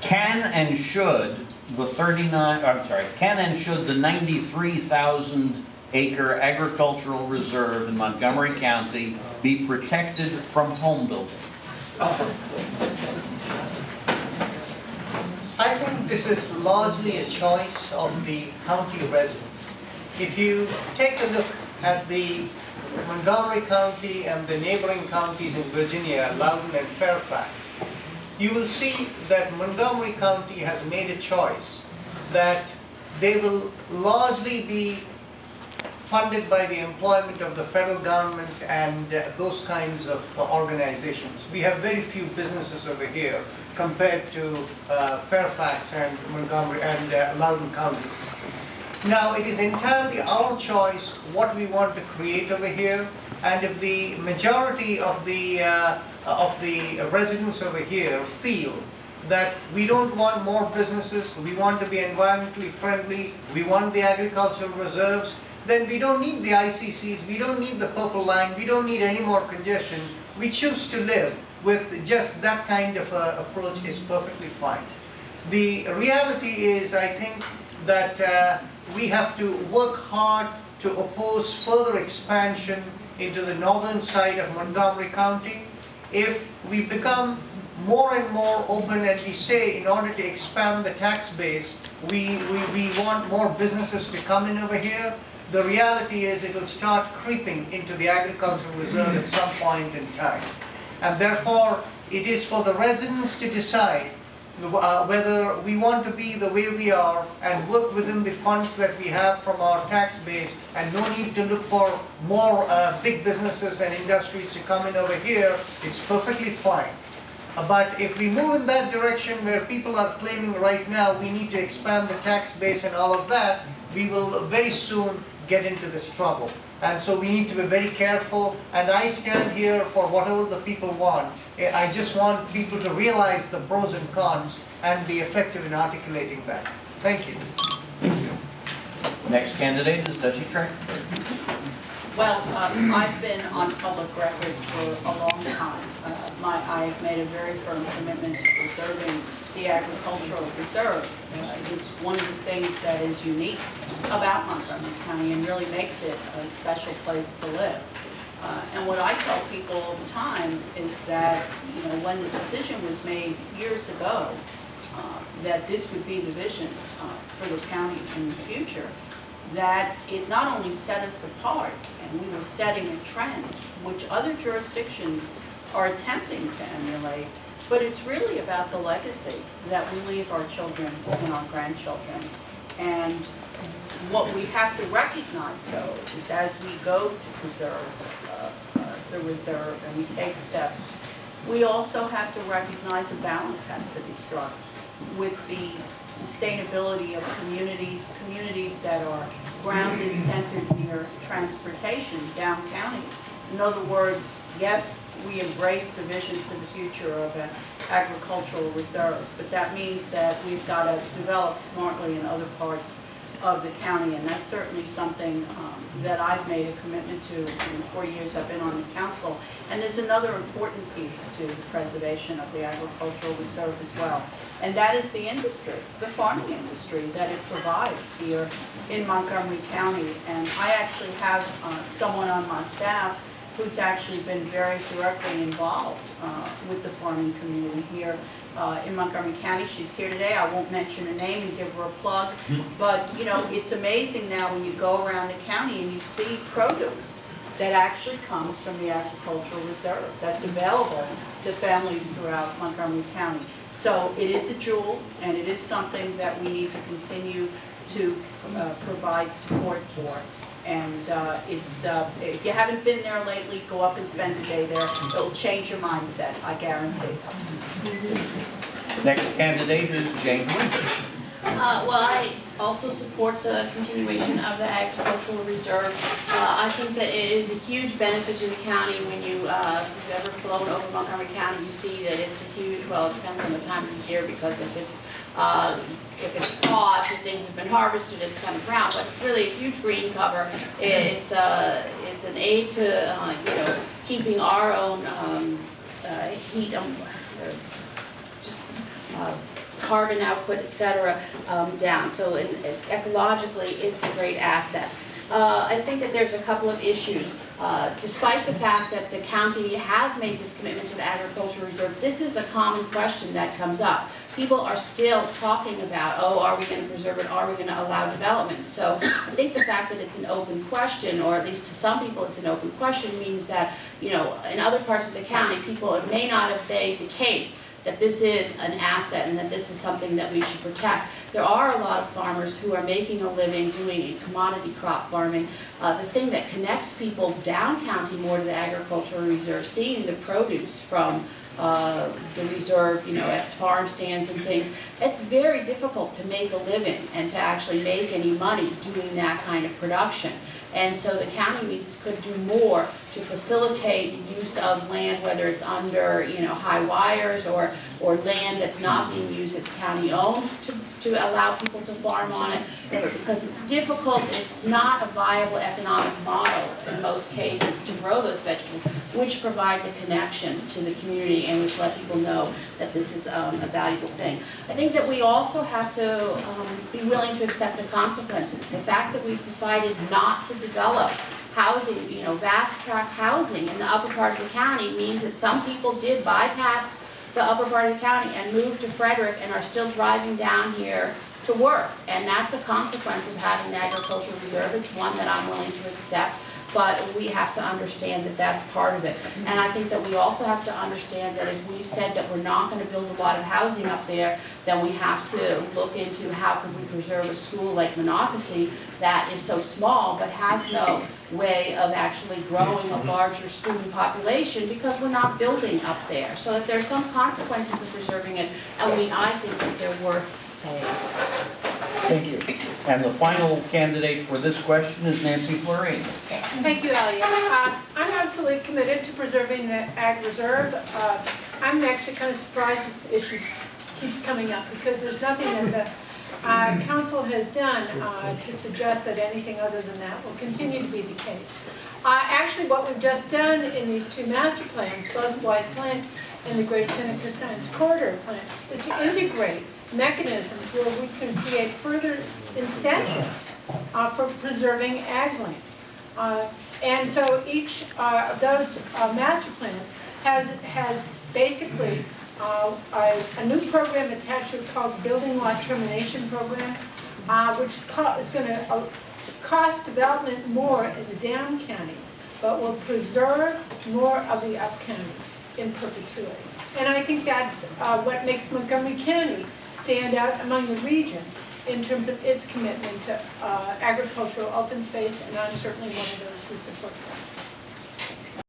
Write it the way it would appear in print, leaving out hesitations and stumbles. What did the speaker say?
can and should the 93,000 acre agricultural reserve in Montgomery County be protected from home building? I think this is largely a choice of the county residents. If you take a look at the Montgomery County and the neighboring counties in Virginia, Loudoun and Fairfax, you will see that Montgomery County has made a choice that they will largely be funded by the employment of the federal government and those kinds of organizations. We have very few businesses over here compared to Fairfax and Montgomery and Loudoun counties. Now, it is entirely our choice what we want to create over here, and if the majority of the residents over here feel that we don't want more businesses, we want to be environmentally friendly, we want the agricultural reserves, then we don't need the ICCs, we don't need the purple line, we don't need any more congestion. We choose to live with just that kind of approach is perfectly fine. The reality is, I think, that we have to work hard to oppose further expansion into the northern side of Montgomery County. If we become more and more open and we say in order to expand the tax base, we want more businesses to come in over here, the reality is it will start creeping into the agricultural reserve at some point in time. And therefore, it is for the residents to decide whether we want to be the way we are and work within the funds that we have from our tax base, and no need to look for more big businesses and industries to come in over here. It's perfectly fine. But if we move in that direction where people are claiming right now we need to expand the tax base and all of that, we will very soon get into this trouble. And so we need to be very careful, and I stand here for whatever the people want. I just want people to realize the pros and cons and be effective in articulating that. Thank you. Thank you. Next candidate is Dutchie Trey. Well, I've been on public record for a long time. I have made a very firm commitment to preserving the agricultural reserve. It's one of the things that is unique about Montgomery County and really makes it a special place to live. And what I tell people all the time is that, when the decision was made years ago that this would be the vision for the county in the future, that it not only set us apart, and we were setting a trend which other jurisdictions are attempting to emulate, but it's really about the legacy that we leave our children and our grandchildren. And what we have to recognize, though, is as we go to preserve the reserve and we take steps, we also have to recognize a balance has to be struck with the sustainability of communities that are grounded, centered near transportation down county. In other words, yes, we embrace the vision for the future of an agricultural reserve, but that means that we've got to develop smartly in other parts of the county, and that's certainly something that I've made a commitment to in the 4 years I've been on the council. And there's another important piece to the preservation of the agricultural reserve as well, and that is the industry, the farming industry that it provides here in Montgomery County. And I actually have someone on my staff who's actually been very directly involved with the farming community here in Montgomery County. She's here today. I won't mention her name and give her a plug, but it's amazing now when you go around the county and you see produce that actually comes from the agricultural reserve that's available to families throughout Montgomery County. So it is a jewel, and it is something that we need to continue to provide support for. And if you haven't been there lately, go up and spend a day there. It'll change your mindset, I guarantee. Next candidate is Jane Winter. Well, I also support the continuation of the agricultural reserve. I think that it is a huge benefit to the county. When if you've ever flown over Montgomery County, you see that it's a huge, well, it depends on the time of the year, because if it's hot and things have been harvested, it's kind of brown, but it's really a huge green cover. It's an aid to keeping our own heat carbon output, et cetera, down. So ecologically, it's a great asset. I think that there's a couple of issues. Despite the fact that the county has made this commitment to the agricultural reserve, this is a common question that comes up. People are still talking about, oh, are we going to preserve it? Are we going to allow development? So I think the fact that it's an open question, or at least to some people it's an open question, means that, you know, in other parts of the county, people may not have made the case that this is an asset and that this is something that we should protect. There are a lot of farmers who are making a living doing commodity crop farming. The thing that connects people down county more to the agricultural reserve, seeing the produce from the reserve, you know, at farm stands and things, it's very difficult to make a living and to actually make any money doing that kind of production. And so the county could do more to facilitate the use of land, whether it's under, you know, high wires or land that's not being used, it's county owned, to allow people to farm on it. Because it's difficult, it's not a viable economic model in most cases to grow those vegetables, which provide the connection to the community and which let people know that this is a valuable thing. I think that we also have to be willing to accept the consequences. The fact that we've decided not to develop housing, you know, vast tract housing in the upper part of the county means that some people did bypass the upper part of the county and move to Frederick and are still driving down here to work. And that's a consequence of having the agricultural reserve. It's one that I'm willing to accept, but we have to understand that that's part of it. And I think that we also have to understand that if we said that we're not going to build a lot of housing up there, then we have to look into how can we preserve a school like Monocacy that is so small but has no way of actually growing a larger student population because we're not building up there. So that there's some consequences of preserving it, and I think that they're worth paying. Thank you. And the final candidate for this question is Nancy Florine. Thank you, Elliot. I'm absolutely committed to preserving the Ag Reserve. I'm actually kind of surprised this issue keeps coming up because there's nothing that the council has done to suggest that anything other than that will continue to be the case. Actually, what we've just done in these two master plans, both White Flint and the Great Seneca Science Corridor Plan, is to integrate mechanisms where we can create further incentives for preserving ag land. And so each of those master plans has basically a new program attached to it called the Building Lot Termination Program, which is going to cost development more in the down county, but will preserve more of the up county in perpetuity. And I think that's what makes Montgomery County stand out among the region in terms of its commitment to agricultural open space, and I'm certainly one of those who supports that.